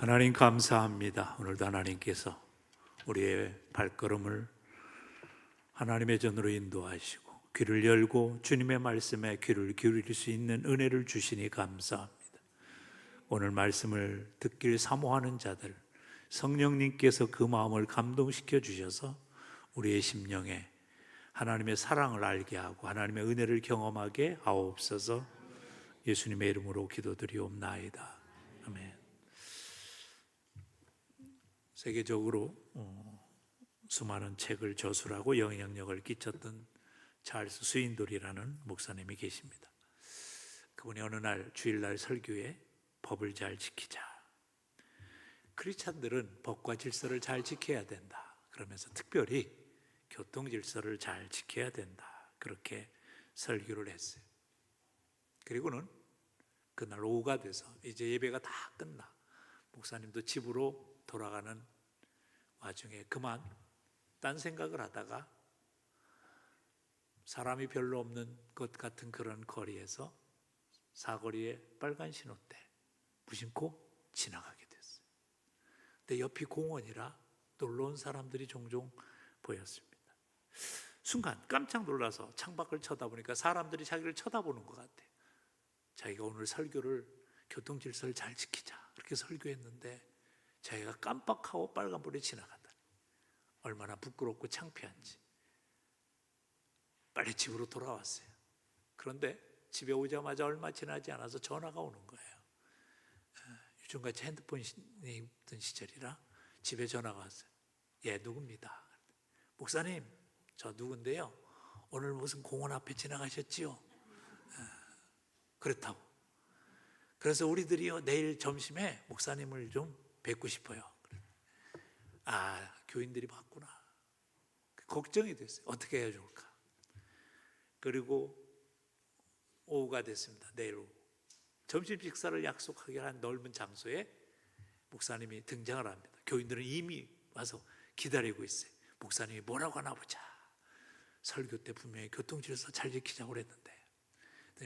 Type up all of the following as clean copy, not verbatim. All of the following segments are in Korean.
하나님 감사합니다. 오늘도 하나님께서 우리의 발걸음을 하나님의 전으로 인도하시고 귀를 열고 주님의 말씀에 귀를 기울일 수 있는 은혜를 주시니 감사합니다. 오늘 말씀을 듣길 사모하는 자들, 성령님께서 그 마음을 감동시켜 주셔서 우리의 심령에 하나님의 사랑을 알게 하고 하나님의 은혜를 경험하게 하옵소서. 예수님의 이름으로 기도드리옵나이다. 아멘. 세계적으로 수많은 책을 저술하고 영향력을 끼쳤던 찰스 스윈돌이라는 목사님이 계십니다. 그분이 어느 날 주일날 설교에 법을 잘 지키자, 크리스찬들은 법과 질서를 잘 지켜야 된다 그러면서 특별히 교통 질서를 잘 지켜야 된다 그렇게 설교를 했어요. 그리고는 그날 오후가 돼서 이제 예배가 다 끝나 목사님도 집으로 돌아가는 와중에 그만 딴 생각을 하다가 사람이 별로 없는 것 같은 그런 거리에서 사거리에 빨간 신호대 무심코 지나가게 됐어요. 근데 옆이 공원이라 놀러 온 사람들이 종종 보였습니다. 순간 깜짝 놀라서 창밖을 쳐다보니까 사람들이 자기를 쳐다보는 것 같아요. 자기가 오늘 설교를 교통 질서를 잘 지키자 그렇게 설교했는데 자기가 깜빡하고 빨간불에 지나가다니 얼마나 부끄럽고 창피한지 빨리 집으로 돌아왔어요. 그런데 집에 오자마자 얼마 지나지 않아서 전화가 오는 거예요. 요즘같이 핸드폰이 있던 시절이라 집에 전화가 왔어요. 예, 누굽니다. 목사님, 저 누군데요. 오늘 무슨 공원 앞에 지나가셨지요? 그렇다고. 그래서 우리들이요 내일 점심에 목사님을 좀 뵙고 싶어요. 아, 교인들이 봤구나. 걱정이 됐어요. 어떻게 해야 좋을까? 그리고 오후가 됐습니다. 내일 오후 점심 식사를 약속하게 한 넓은 장소에 목사님이 등장을 합니다. 교인들은 이미 와서 기다리고 있어요. 목사님이 뭐라고 하나 보자. 설교 때 분명히 교통질서 잘 지키자고 그랬는데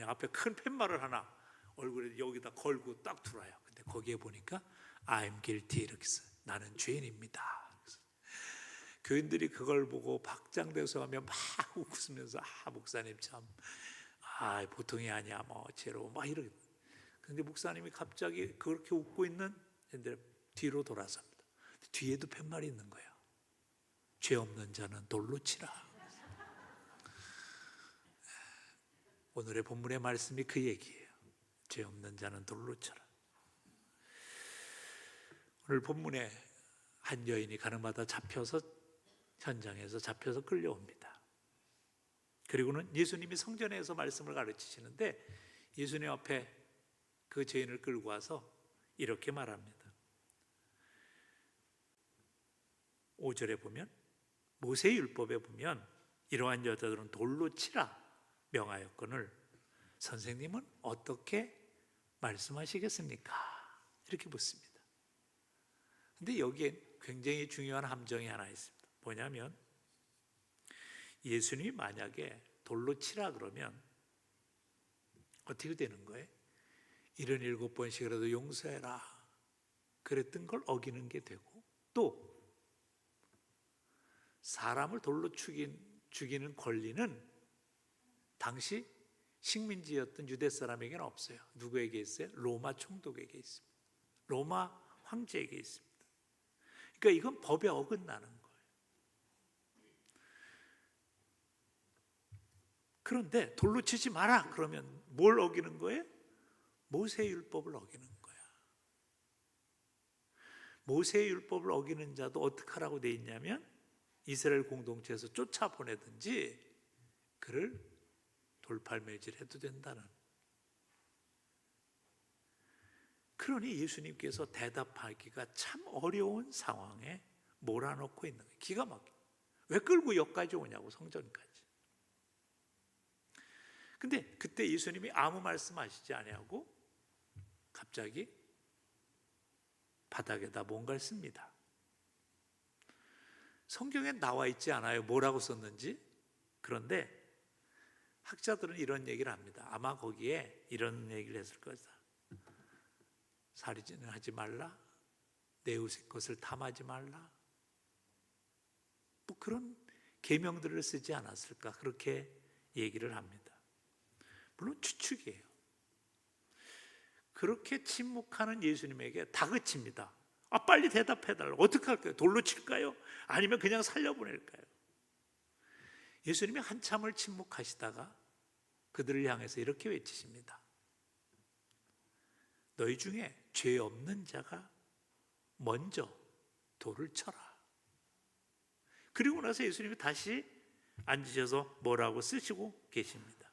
앞에 큰 팻말을 하나 얼굴에 여기다 걸고 딱 들어와요. 근데 거기에 보니까 I'm guilty 이렇게 써요. 나는 죄인입니다. 교인들이 그걸 보고 박장대소 하며 막 웃으면서 목사님 참 보통이 아니야 뭐 죄로 막 이러게. 근데 목사님이 갑자기 그렇게 웃고 있는 뒤로 돌아섭니다. 뒤에도 팻말이 있는 거예요. 죄 없는 자는 돌로 치라. 오늘의 본문의 말씀이 그 얘기예요. 죄 없는 자는 돌로 쳐라. 오늘 본문에 한 여인이 가늠하다 잡혀서 현장에서 잡혀서 끌려옵니다. 그리고는 예수님이 성전에서 말씀을 가르치시는데 예수님 앞에 그 죄인을 끌고 와서 이렇게 말합니다. 5절에 보면 모세의 율법에 보면 이러한 여자들은 돌로 치라 명하였거늘 선생님은 어떻게 말씀하시겠습니까? 이렇게 묻습니다. 근데 여기에 굉장히 중요한 함정이 하나 있습니다. 뭐냐면 예수님이 만약에 돌로 치라 그러면 어떻게 되는 거예요? 77번씩이라도 용서해라 그랬던 걸 어기는 게 되고 또 사람을 돌로 죽이는 권리는 당시 식민지였던 유대 사람에게는 없어요. 누구에게 있어요? 로마 총독에게 있습니다. 로마 황제에게 있습니다. 그러니까 이건 법에 어긋나는 거예요. 그런데 돌로 치지 마라 그러면 뭘 어기는 거예요? 모세의 율법을 어기는 거야. 모세의 율법을 어기는 자도 어떻게 하라고 돼 있냐면 이스라엘 공동체에서 쫓아보내든지 그를 돌팔매질해도 된다는. 그러니 예수님께서 대답하기가 참 어려운 상황에 몰아넣고 있는 거예요. 기가 막혀. 왜 끌고 여기까지 오냐고 성전까지. 근데 그때 예수님이 아무 말씀하시지 아니하고 갑자기 바닥에다 뭔가를 씁니다. 성경에 나와 있지 않아요. 뭐라고 썼는지. 그런데 학자들은 이런 얘기를 합니다. 아마 거기에 이런 얘기를 했을 거다. 살인을 하지 말라, 내 이웃의 것을 탐하지 말라. 뭐 그런 계명들을 쓰지 않았을까, 그렇게 얘기를 합니다. 물론 추측이에요. 그렇게 침묵하는 예수님에게 다그칩니다. 빨리 대답해달라. 어떻게 할까요? 돌로 칠까요? 아니면 그냥 살려보낼까요? 예수님이 한참을 침묵하시다가 그들을 향해서 이렇게 외치십니다. 너희 중에 죄 없는 자가 먼저 돌을 쳐라. 그리고 나서 예수님이 다시 앉으셔서 뭐라고 쓰시고 계십니다.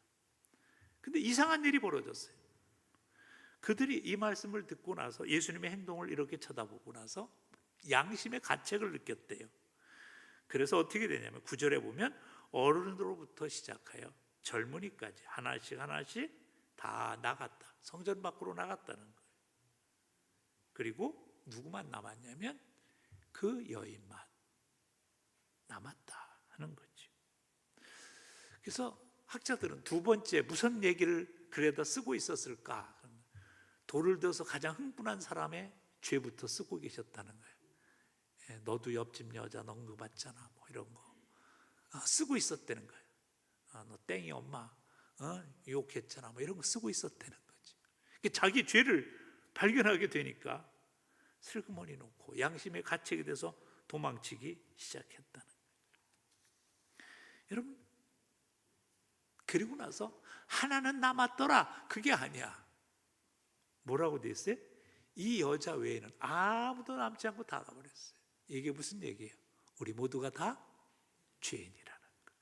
근데 이상한 일이 벌어졌어요. 그들이 이 말씀을 듣고 나서 예수님의 행동을 이렇게 쳐다보고 나서 양심의 가책을 느꼈대요. 그래서 어떻게 되냐면 9절에 보면 어른으로부터 시작하여 젊은이까지 하나씩 다 나갔다. 성전 밖으로 나갔다는 거예요. 그리고 누구만 남았냐면 그 여인만 남았다 하는 거죠. 그래서 학자들은 두 번째 무슨 얘기를 그래다 쓰고 있었을까? 돌을 들어서 가장 흥분한 사람의 죄부터 쓰고 계셨다는 거예요. 너도 옆집 여자 농구받잖아, 뭐 이런 거 쓰고 있었다는 거예요. 너 땡이 엄마 욕했잖아, 뭐 이런 거 쓰고 있었다는 거지. 자기 죄를 발견하게 되니까 슬그머니 놓고 양심의 가책이 돼서 도망치기 시작했다는 거예요. 여러분, 그리고 나서 하나는 남았더라, 그게 아니야. 뭐라고 돼 있어요? 이 여자 외에는 아무도 남지 않고 다 가버렸어요. 이게 무슨 얘기예요? 우리 모두가 다 죄인이라는 거예요.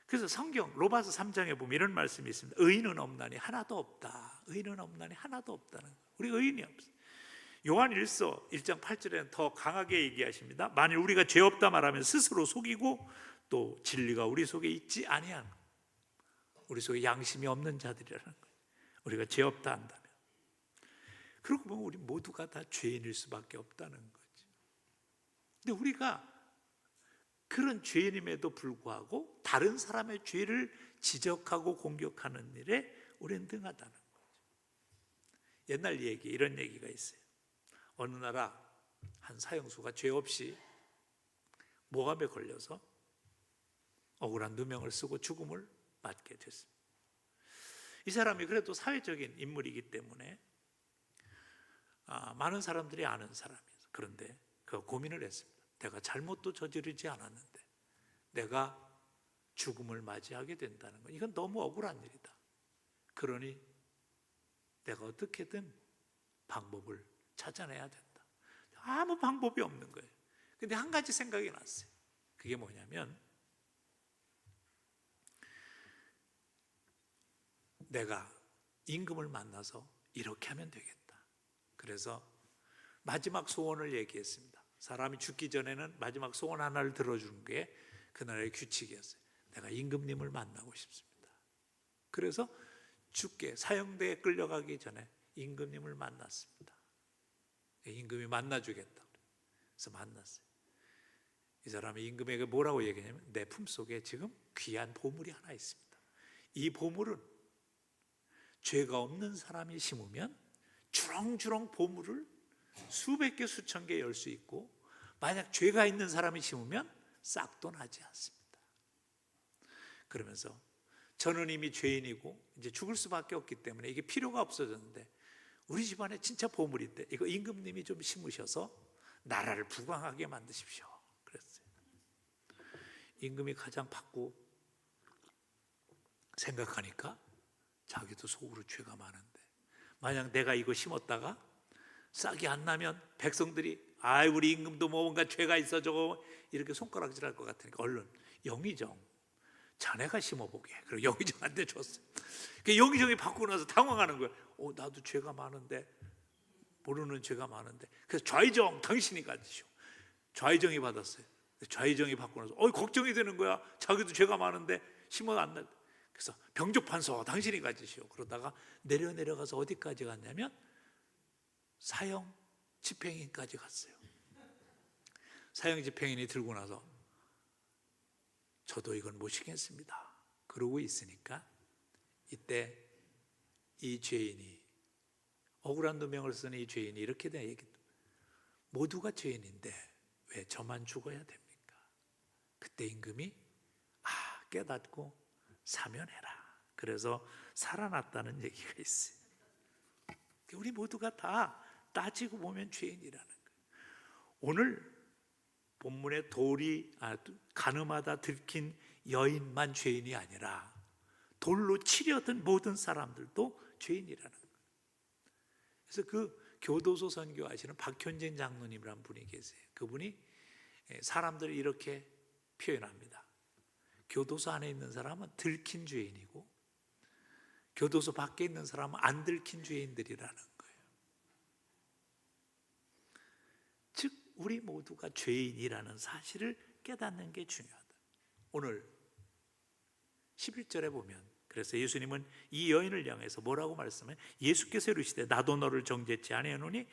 그래서 성경 로마서 3장에 보면 이런 말씀이 있습니다. 의인은 없나니 하나도 없다. 의인은 없나니 하나도 없다는 거예요. 우리 의인이 없어요. 요한 1서 1장 8절에는 더 강하게 얘기하십니다. 만일 우리가 죄 없다 말하면 스스로 속이고 또 진리가 우리 속에 있지 아니한, 우리 속에 양심이 없는 자들이라는 거예요. 우리가 죄 없다 한다면. 그러고 보면 우리 모두가 다 죄인일 수밖에 없다는 거죠. 근데 우리가 그런 죄인임에도 불구하고 다른 사람의 죄를 지적하고 공격하는 일에 우리는 능하다는 거죠. 옛날 얘기, 이런 얘기가 있어요. 어느 나라 한 사형수가 죄 없이 모함에 걸려서 억울한 누명을 쓰고 죽음을 맞게 됐습니다. 이 사람이 그래도 사회적인 인물이기 때문에 많은 사람들이 아는 사람이에요. 그런데 그가 고민을 했습니다. 내가 잘못도 저지르지 않았는데 내가 죽음을 맞이하게 된다는 건 이건 너무 억울한 일이다. 그러니 내가 어떻게든 방법을 찾아내야 된다. 아무 방법이 없는 거예요. 근데 한 가지 생각이 났어요. 그게 뭐냐면 내가 임금을 만나서 이렇게 하면 되겠다. 그래서 마지막 소원을 얘기했습니다. 사람이 죽기 전에는 마지막 소원 하나를 들어주는 게 그날의 규칙이었어요. 내가 임금님을 만나고 싶습니다. 그래서 죽게 사형대에 끌려가기 전에 임금님을 만났습니다. 임금이 만나주겠다. 그래서 만났어요. 이 사람이 임금에게 뭐라고 얘기했냐면 내 품속에 지금 귀한 보물이 하나 있습니다. 이 보물은 죄가 없는 사람이 심으면 주렁주렁 보물을 수백 개 수천 개 열 수 있고, 만약 죄가 있는 사람이 심으면 싹도 나지 않습니다. 그러면서 저는 이미 죄인이고 이제 죽을 수밖에 없기 때문에 이게 필요가 없어졌는데 우리 집안에 진짜 보물이 있대. 이거 임금님이 좀 심으셔서 나라를 부강하게 만드십시오. 그랬어요. 임금이 가장 받고 생각하니까 자기도 속으로 죄가 많은데 만약 내가 이거 심었다가 싹이 안 나면 백성들이 우리 임금도 뭔가 죄가 있어 저거 이렇게 손가락질할 것 같으니까 얼른 영의정 자네가 심어보게. 그리고 영의정한테 줬어요. 영의정이 받고 나서 당황하는 거예요. 나도 죄가 많은데, 모르는 죄가 많은데. 그래서 좌의정 당신이 가지시오. 좌의정이 받았어요. 좌의정이 받고 나서 걱정이 되는 거야. 자기도 죄가 많은데 심어 안 날. 그래서 병족판서 당신이 가지시오. 그러다가 내려가서 어디까지 갔냐면 사형 집행인까지 갔어요. 사형 집행인이 들고 나서 저도 이건 못 시겠습니다. 그러고 있으니까 이때 이 죄인이, 억울한 누명을 쓰는 이 죄인이 이렇게 얘기했다. 모두가 죄인인데 왜 저만 죽어야 됩니까? 그때 임금이 깨닫고 사면해라. 그래서 살아났다는 얘기가 있어요. 우리 모두가 다 따지고 보면 죄인이라는 거예요. 오늘 본문의 가늠하다 들킨 여인만 죄인이 아니라 돌로 치려던 모든 사람들도 죄인이라는 거예요. 그래서 그 교도소 선교하시는 박현진 장로님이라는 분이 계세요. 그분이 사람들을 이렇게 표현합니다. 교도소 안에 있는 사람은 들킨 죄인이고 교도소 밖에 있는 사람은 안 들킨 죄인들이라는 거예요. 즉 우리 모두가 죄인이라는 사실을 깨닫는 게 중요하다. 오늘 11절에 보면 그래서 예수님은 이 여인을 향해서 뭐라고 말씀해요? 예수께서 이르시되 나도 너를 정죄치 아니하노니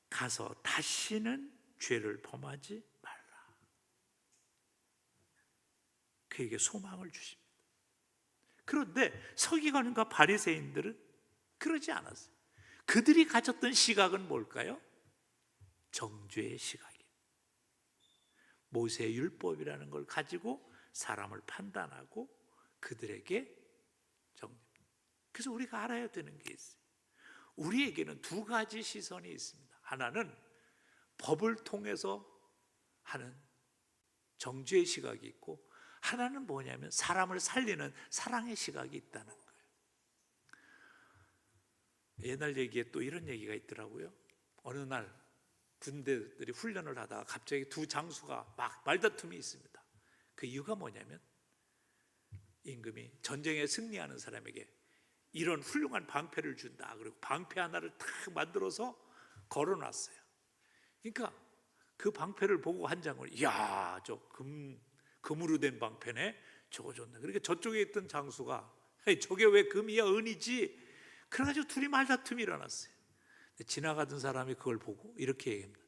가서 다시는 죄를 범하지 말라. 그에게 소망을 주십니다. 그런데 서기관과 바리새인들은 그러지 않았어요. 그들이 가졌던 시각은 뭘까요? 정죄의 시각이에요. 모세의 율법이라는 걸 가지고 사람을 판단하고 그들에게 그래서 우리가 알아야 되는 게 있어요. 우리에게는 두 가지 시선이 있습니다. 하나는 법을 통해서 하는 정죄의 시각이 있고, 하나는 뭐냐면 사람을 살리는 사랑의 시각이 있다는 거예요. 옛날 얘기에 또 이런 얘기가 있더라고요. 어느 날 군대들이 훈련을 하다가 갑자기 두 장수가 막 말다툼이 있습니다. 그 이유가 뭐냐면 임금이 전쟁에 승리하는 사람에게 이런 훌륭한 방패를 준다. 그리고 방패 하나를 탁 만들어서 걸어놨어요. 그러니까 그 방패를 보고 한 장을, 이야, 저 금으로 된 방패네. 저거 좋네. 그러니까 저쪽에 있던 장수가, 저게 왜 금이야 은이지? 그래가지고 둘이 말다툼이 일어났어요. 지나가던 사람이 그걸 보고 이렇게 얘기합니다.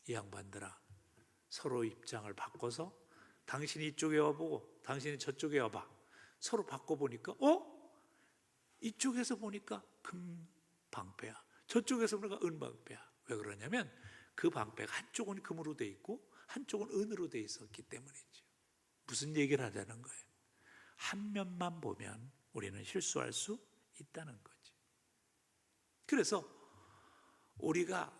이 양반들아, 서로 입장을 바꿔서 당신이 이쪽에 와보고 당신이 저쪽에 와봐. 서로 바꿔보니까 이쪽에서 보니까 금 방패야, 저쪽에서 보니까 은 방패야. 왜 그러냐면 그 방패가 한쪽은 금으로 돼 있고 한쪽은 은으로 돼 있었기 때문이죠. 무슨 얘기를 하자는 거예요? 한 면만 보면 우리는 실수할 수 있다는 거죠. 그래서 우리가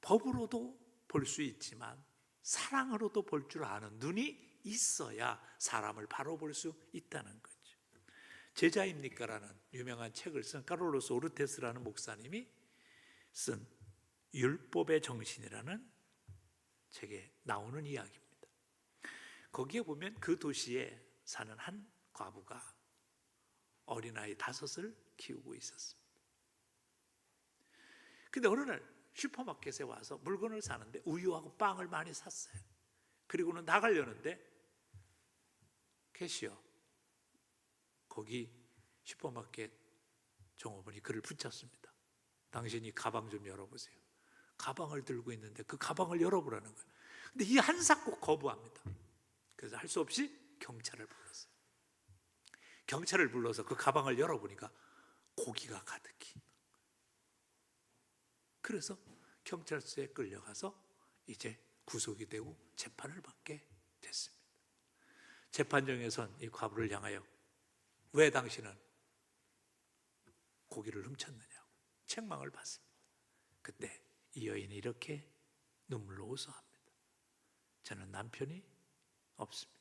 법으로도 볼 수 있지만 사랑으로도 볼 줄 아는 눈이 있어야 사람을 바로 볼 수 있다는 거죠. 제자입니까? 라는 유명한 책을 쓴 카를로스 오르테스라는 목사님이 쓴 율법의 정신이라는 책에 나오는 이야기입니다. 거기에 보면 그 도시에 사는 한 과부가 어린아이 5을 키우고 있었습니다. 근데 어느 날 슈퍼마켓에 와서 물건을 사는데 우유하고 빵을 많이 샀어요. 그리고는 나가려는데 캐시어, 거기 슈퍼마켓 종업원이 그를 붙였습니다. 당신이 가방 좀 열어보세요. 가방을 들고 있는데 그 가방을 열어보라는 거예요. 근데 이 한사 꼭 거부합니다. 그래서 할 수 없이 경찰을 불렀어요. 경찰을 불러서 그 가방을 열어보니까 고기가 가득히. 그래서 경찰서에 끌려가서 이제 구속이 되고 재판을 받게 됐습니다. 재판정에선 이 과부를 향하여 왜 당신은 고기를 훔쳤느냐고 책망을 받습니다. 그때 이 여인이 이렇게 눈물로 호소합니다. 저는 남편이 없습니다.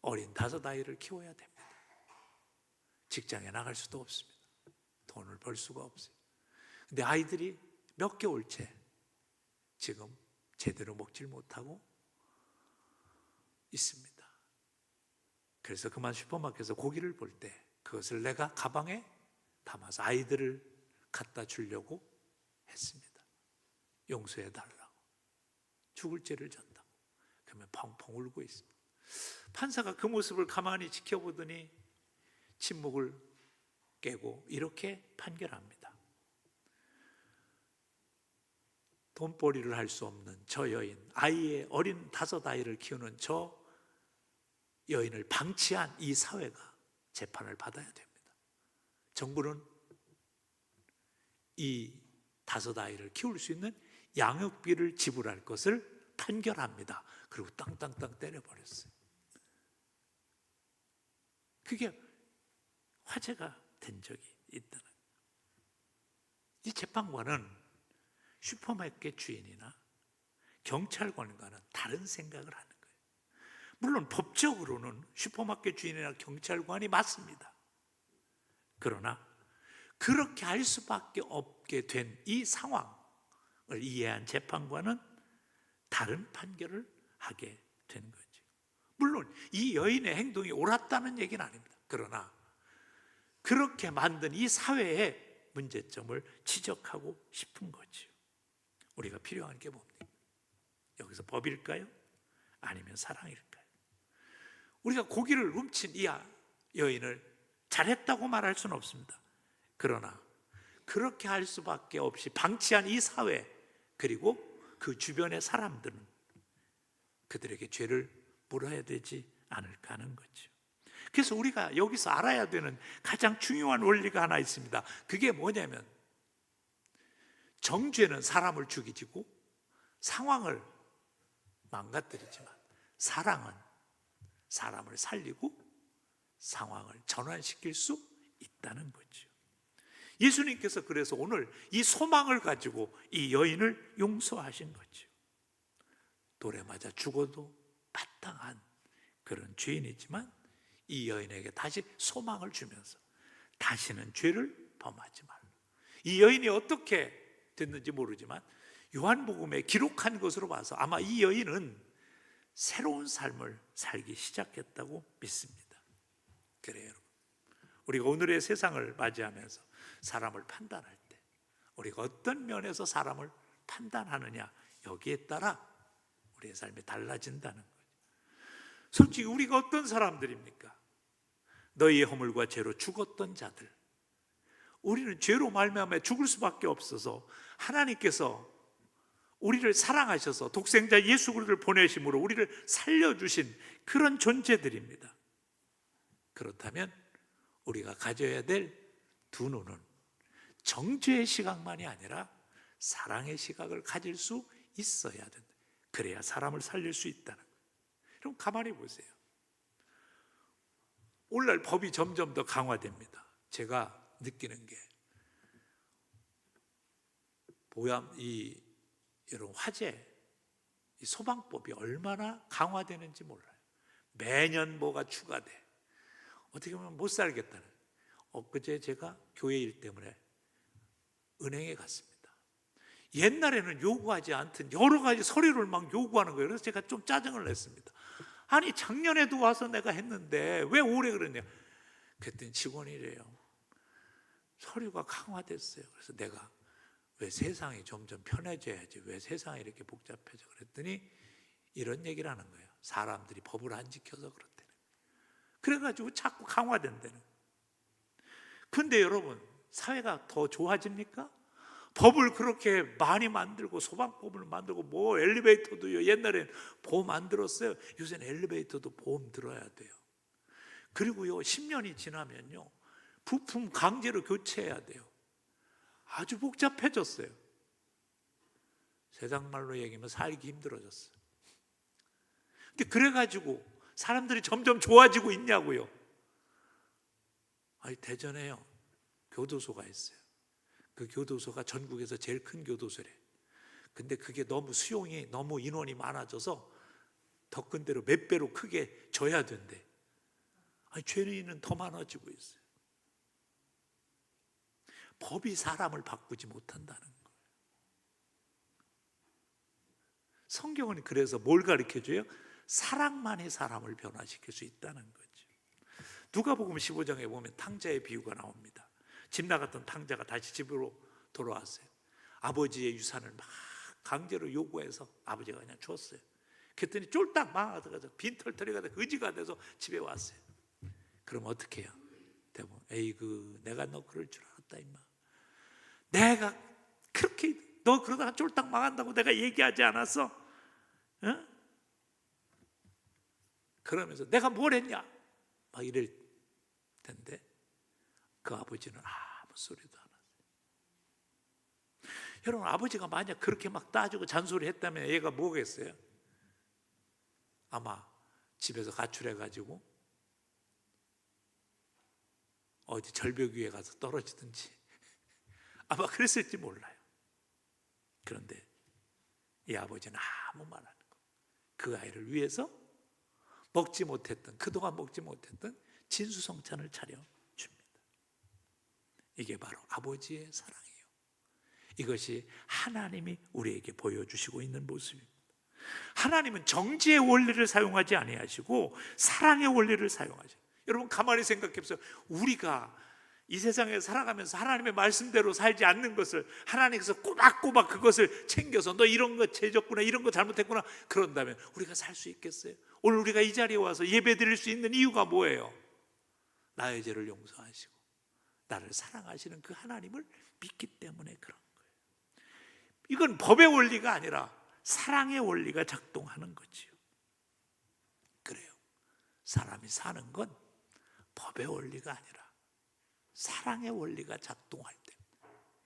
어린 5아이를 키워야 됩니다. 직장에 나갈 수도 없습니다. 돈을 벌 수가 없어요. 근데 아이들이 몇 개월째 지금 제대로 먹질 못하고 있습니다. 그래서 그만 슈퍼마켓에서 고기를 볼 때 그것을 내가 가방에 담아서 아이들을 갖다 주려고 했습니다. 용서해 달라고. 죽을 죄를 졌다고. 그러면 펑펑 울고 있습니다. 판사가 그 모습을 가만히 지켜보더니 침묵을 깨고 이렇게 판결합니다. 돈벌이를 할 수 없는 저 여인, 어린 5아이를 키우는 저 여인을 방치한 이 사회가 재판을 받아야 됩니다. 정부는 이 5 아이를 키울 수 있는 양육비를 지불할 것을 판결합니다. 그리고 땅땅땅 때려버렸어요. 그게 화제가 된 적이 있다는 거예요. 이 재판관은 슈퍼마켓 주인이나 경찰관과는 다른 생각을 하는 거예요. 물론 법적으로는 슈퍼마켓 주인이나 경찰관이 맞습니다. 그러나 그렇게 할 수밖에 없게 된 이 상황을 이해한 재판관은 다른 판결을 하게 된 거죠. 물론 이 여인의 행동이 옳았다는 얘기는 아닙니다. 그러나 그렇게 만든 이 사회의 문제점을 지적하고 싶은 거죠. 우리가 필요한 게 뭡니까? 여기서 법일까요? 아니면 사랑일까요? 우리가 고기를 훔친 이 여인을 잘했다고 말할 수는 없습니다. 그러나 그렇게 할 수밖에 없이 방치한 이 사회, 그리고 그 주변의 사람들은 그들에게 죄를 물어야 되지 않을까 하는 거죠. 그래서 우리가 여기서 알아야 되는 가장 중요한 원리가 하나 있습니다. 그게 뭐냐면, 정죄는 사람을 죽이고 상황을 망가뜨리지만 사랑은 사람을 살리고 상황을 전환시킬 수 있다는 거죠. 예수님께서 그래서 오늘 이 소망을 가지고 이 여인을 용서하신 거죠. 돌에 맞아 죽어도 마땅한 그런 죄인이지만 이 여인에게 다시 소망을 주면서 다시는 죄를 범하지 말라. 이 여인이 어떻게 됐는지 모르지만 요한복음에 기록한 것으로 봐서 아마 이 여인은 새로운 삶을 살기 시작했다고 믿습니다. 그래요, 여러분. 우리가 오늘의 세상을 맞이하면서 사람을 판단할 때 우리가 어떤 면에서 사람을 판단하느냐, 여기에 따라 우리의 삶이 달라진다는 거죠. 솔직히 우리가 어떤 사람들입니까? 너희의 허물과 죄로 죽었던 자들. 우리는 죄로 말미암아 죽을 수밖에 없어서 하나님께서 우리를 사랑하셔서 독생자 예수 그리스도를 보내심으로 우리를 살려주신 그런 존재들입니다. 그렇다면 우리가 가져야 될 두 눈은 정죄의 시각만이 아니라 사랑의 시각을 가질 수 있어야 된다. 그래야 사람을 살릴 수 있다는 거예요. 그럼 가만히 보세요. 오늘날 법이 점점 더 강화됩니다. 제가 느끼는 게 여러분 화재, 이 소방법이 얼마나 강화되는지 몰라요. 매년 뭐가 추가돼. 어떻게 보면 못 살겠다는. 엊그제 제가 교회 일 때문에 은행에 갔습니다. 옛날에는 요구하지 않던 여러 가지 서류를 막 요구하는 거예요. 그래서 제가 좀 짜증을 냈습니다. 아니 작년에도 와서 내가 했는데 왜 올해 그러냐. 그랬더니 직원이래요. 서류가 강화됐어요. 그래서 내가 왜 세상이 점점 편해져야지, 왜 세상이 이렇게 복잡해져. 그랬더니 이런 얘기를 하는 거예요. 사람들이 법을 안 지켜서 그렇다는 거예요. 그래가지고 자꾸 강화된다는 거예요. 근데 여러분, 사회가 더 좋아집니까? 법을 그렇게 많이 만들고 소방법을 만들고 뭐 엘리베이터도요, 옛날엔 보험 안 들었어요. 요새는 엘리베이터도 보험 들어야 돼요. 그리고요 10년이 지나면요 부품 강제로 교체해야 돼요. 아주 복잡해졌어요. 세상 말로 얘기하면 살기 힘들어졌어요. 근데 그래가지고 사람들이 점점 좋아지고 있냐고요. 아니 대전에요 교도소가 있어요. 그 교도소가 전국에서 제일 큰 교도소래. 근데 그게 너무 수용이, 너무 인원이 많아져서 더 큰 데로 몇 배로 크게 져야 된대. 아니 죄인은 더 많아지고 있어요. 법이 사람을 바꾸지 못한다는 거예요. 성경은 그래서 뭘 가르쳐줘요? 사랑만이 사람을 변화시킬 수 있다는 거죠. 누가복음 15장에 보면 탕자의 비유가 나옵니다. 집 나갔던 탕자가 다시 집으로 돌아왔어요. 아버지의 유산을 막 강제로 요구해서 아버지가 그냥 줬어요. 그랬더니 쫄딱 망하다가 빈털터리가 돼서 의지가 돼서 집에 왔어요. 그럼 어떻게 해요? 대부분 에이그 내가 너 그럴 줄 알았다 임마. 내가 그렇게 너 그러다가 쫄딱 망한다고 내가 얘기하지 않았어? 어? 그러면서 내가 뭘 했냐? 막 이럴 텐데 그 아버지는 아무 소리도 안 하세요. 여러분, 아버지가 만약 그렇게 막 따지고 잔소리했다면 얘가 뭐겠어요? 아마 집에서 가출해가지고 어디 절벽 위에 가서 떨어지든지 아마 그랬을지 몰라요. 그런데 이 아버지는 아무 말 안 하고 그 아이를 위해서 그동안 먹지 못했던 진수성찬을 차려줍니다. 이게 바로 아버지의 사랑이에요. 이것이 하나님이 우리에게 보여주시고 있는 모습입니다. 하나님은 정죄의 원리를 사용하지 아니하시고 사랑의 원리를 사용하셔요. 여러분, 가만히 생각해 보세요. 우리가 이 세상에 살아가면서 하나님의 말씀대로 살지 않는 것을 하나님께서 꼬박꼬박 그것을 챙겨서 너 이런 거 죄졌구나, 이런 거 잘못했구나 그런다면 우리가 살 수 있겠어요? 오늘 우리가 이 자리에 와서 예배 드릴 수 있는 이유가 뭐예요? 나의 죄를 용서하시고 나를 사랑하시는 그 하나님을 믿기 때문에 그런 거예요. 이건 법의 원리가 아니라 사랑의 원리가 작동하는 거지요. 그래요. 사람이 사는 건 법의 원리가 아니라 사랑의 원리가 작동할 때,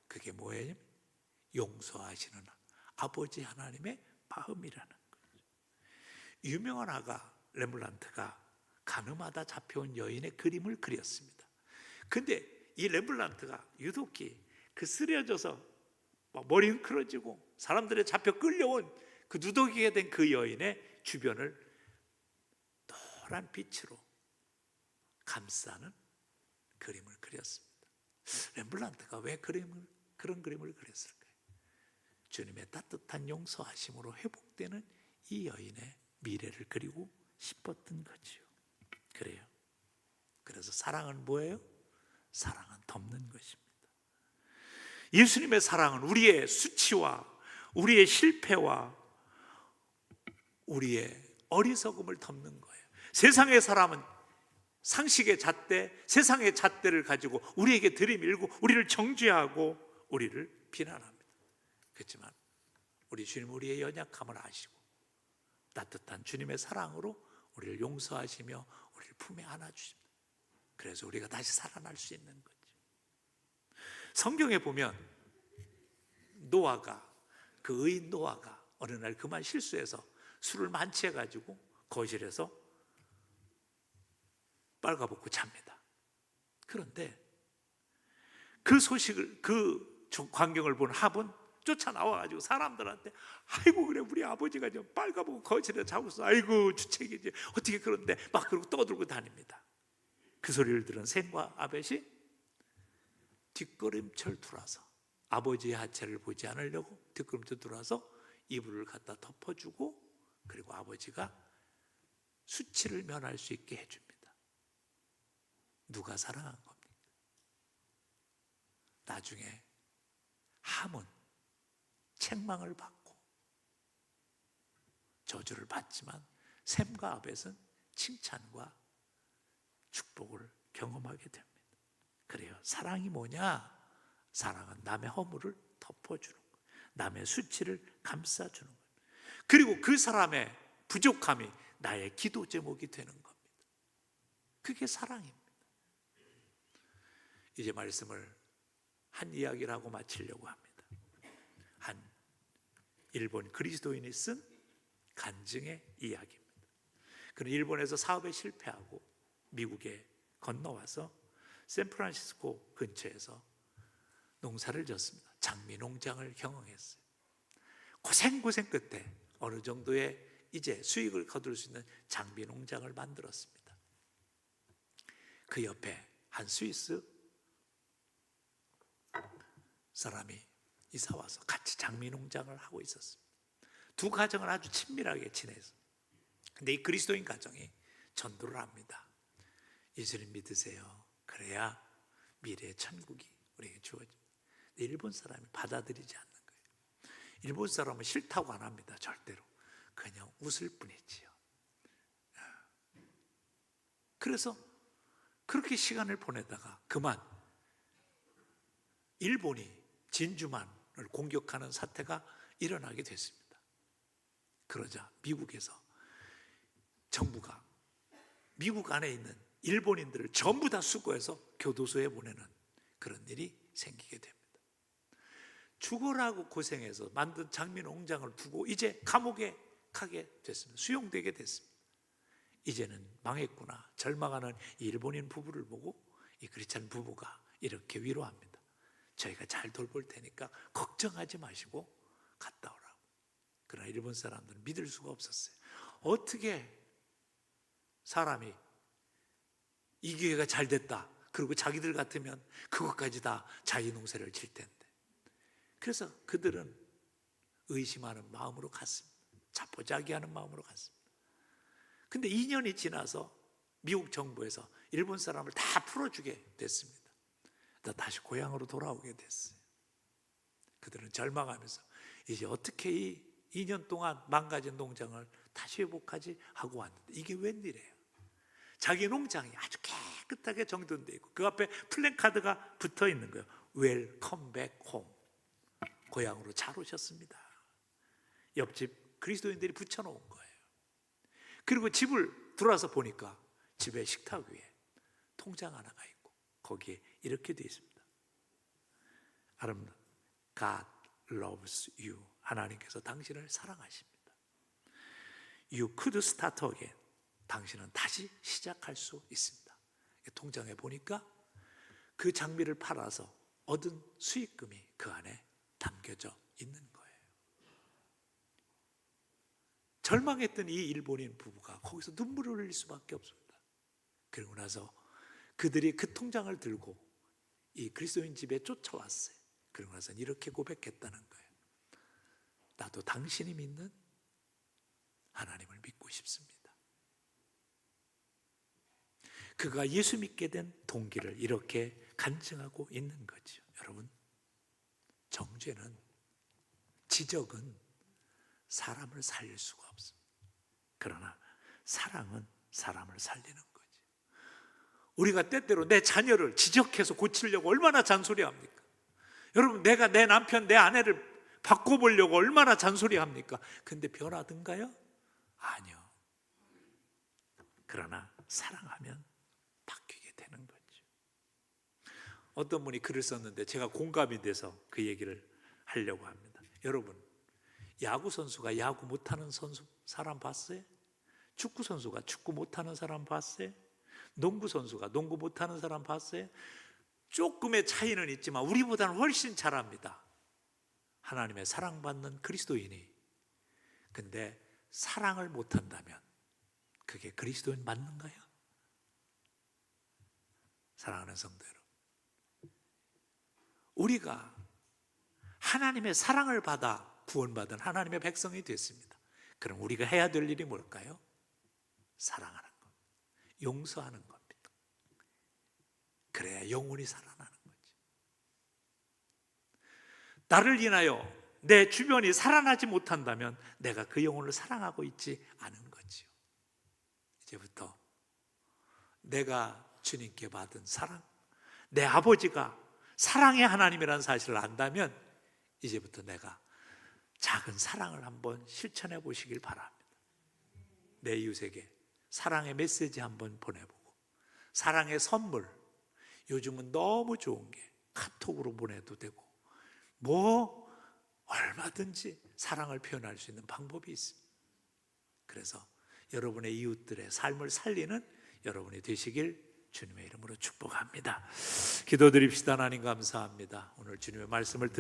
그게 뭐예요? 용서하시는 아버지 하나님의 마음이라는 거죠. 유명한 화가 렘블란트가 가늠하다 잡혀온 여인의 그림을 그렸습니다. 근데 이 렘블란트가 유독히 그 쓰려져서 막 머리 흔들어지고 사람들에 잡혀 끌려온 그 누더기가 된 그 여인의 주변을 노란 빛으로 감싸는 그림을 그렸습니다. 렘블란트가 왜 그런 그림을 그렸을까요? 주님의 따뜻한 용서하심으로 회복되는 이 여인의 미래를 그리고 싶었던 거지요. 그래요. 그래서 사랑은 뭐예요? 사랑은 덮는 것입니다. 예수님의 사랑은 우리의 수치와 우리의 실패와 우리의 어리석음을 덮는 거예요. 세상의 사람은 상식의 잣대, 세상의 잣대를 가지고 우리에게 들이밀고 우리를 정죄하고 우리를 비난합니다. 그렇지만 우리 주님 우리의 연약함을 아시고 따뜻한 주님의 사랑으로 우리를 용서하시며 우리를 품에 안아주십니다. 그래서 우리가 다시 살아날 수 있는 거죠. 성경에 보면 노아가, 그 의인 노아가 어느 날 그만 실수해서 술을 만취해가지고 거실에서 빨가벗고 잡니다. 그런데 그 소식을, 그 광경을 본 합은 쫓아나와가지고 사람들한테 아이고 그래 우리 아버지가 좀 빨가벗고 거실에 자고 있어, 아이고 주책이지 어떻게 그런데 막 그러고 떠들고 다닙니다. 그 소리를 들은 셈과 아벳이 뒷걸음질 돌아서 아버지의 하체를 보지 않으려고 뒷걸음질 돌아서 이불을 갖다 덮어주고 그리고 아버지가 수치를 면할 수 있게 해줍니다. 누가 사랑한 겁니까? 나중에 함은 책망을 받고 저주를 받지만 셈과 아벳은 칭찬과 축복을 경험하게 됩니다. 그래요. 사랑이 뭐냐? 사랑은 남의 허물을 덮어주는 거예요. 남의 수치를 감싸주는 거예요. 그리고 그 사람의 부족함이 나의 기도 제목이 되는 겁니다. 그게 사랑입니다. 이제 말씀을 한 이야기를 하고 마치려고 합니다. 한 일본 그리스도인이 쓴 간증의 이야기입니다. 그는 일본에서 사업에 실패하고 미국에 건너와서 샌프란시스코 근처에서 농사를 졌습니다. 장미 농장을 경영했어요. 고생 끝에 어느 정도의 이제 수익을 거둘 수 있는 장미 농장을 만들었습니다. 그 옆에 한 스위스 사람이 이사 와서 같이 장미 농장을 하고 있었습니다. 두 가정은 아주 친밀하게 지내서. 근데 이 그리스도인 가정이 전도를 합니다. 예수님 믿으세요. 그래야 미래의 천국이 우리에게 주어집니다. 근데 일본 사람이 받아들이지 않는 거예요. 일본 사람은 싫다고 안 합니다. 절대로. 그냥 웃을 뿐이지요. 그래서 그렇게 시간을 보내다가 그만 일본이 진주만을 공격하는 사태가 일어나게 됐습니다. 그러자 미국에서 정부가 미국 안에 있는 일본인들을 전부 다 수거해서 교도소에 보내는 그런 일이 생기게 됩니다. 죽어라고 고생해서 만든 장미 농장을 두고 이제 감옥에 가게 됐습니다. 수용되게 됐습니다. 이제는 망했구나 절망하는 이 일본인 부부를 보고 이 크리스찬 부부가 이렇게 위로합니다. 저희가 잘 돌볼 테니까 걱정하지 마시고 갔다 오라고. 그러나 일본 사람들은 믿을 수가 없었어요. 어떻게 사람이 이 기회가 잘 됐다, 그리고 자기들 같으면 그것까지 다 자기 농사를 질 텐데. 그래서 그들은 의심하는 마음으로 갔습니다. 자포자기하는 마음으로 갔습니다. 근데 2년이 지나서 미국 정부에서 일본 사람을 다 풀어주게 됐습니다. 다시 고향으로 돌아오게 됐어요. 그들은 절망하면서 이제 어떻게 이 2년 동안 망가진 농장을 다시 회복하지 하고 왔는데 이게 웬일이에요? 자기 농장이 아주 깨끗하게 정돈되어 있고 그 앞에 플랜카드가 붙어 있는 거예요. 웰컴 백 홈. 고향으로 잘 오셨습니다. 옆집 그리스도인들이 붙여놓은 거예요. 그리고 집을 들어와서 보니까 집에 식탁 위에 통장 하나가 있고 거기에 이렇게 되어 있습니다. 여러분, God loves you. 하나님께서 당신을 사랑하십니다. You could start again. 당신은 다시 시작할 수 있습니다. 통장에 보니까 그 장미를 팔아서 얻은 수익금이 그 안에 담겨져 있는 거예요. 절망했던 이 일본인 부부가 거기서 눈물을 흘릴 수밖에 없습니다. 그리고 나서 그들이 그 통장을 들고 이 그리스도인 집에 쫓아왔어요. 그리고 나서 이렇게 고백했다는 거예요. 나도 당신이 믿는 하나님을 믿고 싶습니다. 그가 예수 믿게 된 동기를 이렇게 간증하고 있는 거죠. 여러분, 정죄는, 지적은 사람을 살릴 수가 없습니다. 그러나 사랑은 사람을 살리는 거죠. 우리가 때때로 내 자녀를 지적해서 고치려고 얼마나 잔소리합니까? 여러분, 내가 내 남편, 내 아내를 바꿔보려고 얼마나 잔소리합니까? 근데 변하던가요? 아니요. 그러나 사랑하면 바뀌게 되는 거죠. 어떤 분이 글을 썼는데 제가 공감이 돼서 그 얘기를 하려고 합니다. 여러분, 야구 선수가 야구 못하는 사람 봤어요? 축구 선수가 축구 못하는 사람 봤어요? 농구 선수가 농구 못하는 사람 봤어요? 조금의 차이는 있지만 우리보다는 훨씬 잘합니다. 하나님의 사랑받는 그리스도인이. 근데 사랑을 못한다면 그게 그리스도인 맞는가요? 사랑하는 성도 여러분, 우리가 하나님의 사랑을 받아 구원받은 하나님의 백성이 됐습니다. 그럼 우리가 해야 될 일이 뭘까요? 사랑하는 것, 용서하는 겁니다. 그래야 영혼이 살아나는 거지. 나를 인하여 내 주변이 살아나지 못한다면 내가 그 영혼을 사랑하고 있지 않은 거지요. 이제부터 내가 주님께 받은 사랑, 내 아버지가 사랑의 하나님이라는 사실을 안다면 이제부터 내가 작은 사랑을 한번 실천해 보시길 바랍니다. 내 이웃에게 사랑의 메시지 한번 보내보고, 사랑의 선물, 요즘은 너무 좋은 게 카톡으로 보내도 되고 뭐 얼마든지 사랑을 표현할 수 있는 방법이 있습니다. 그래서 여러분의 이웃들의 삶을 살리는 여러분이 되시길 주님의 이름으로 축복합니다. 기도드립시다. 하나님 감사합니다. 오늘 주님의 말씀을 듣는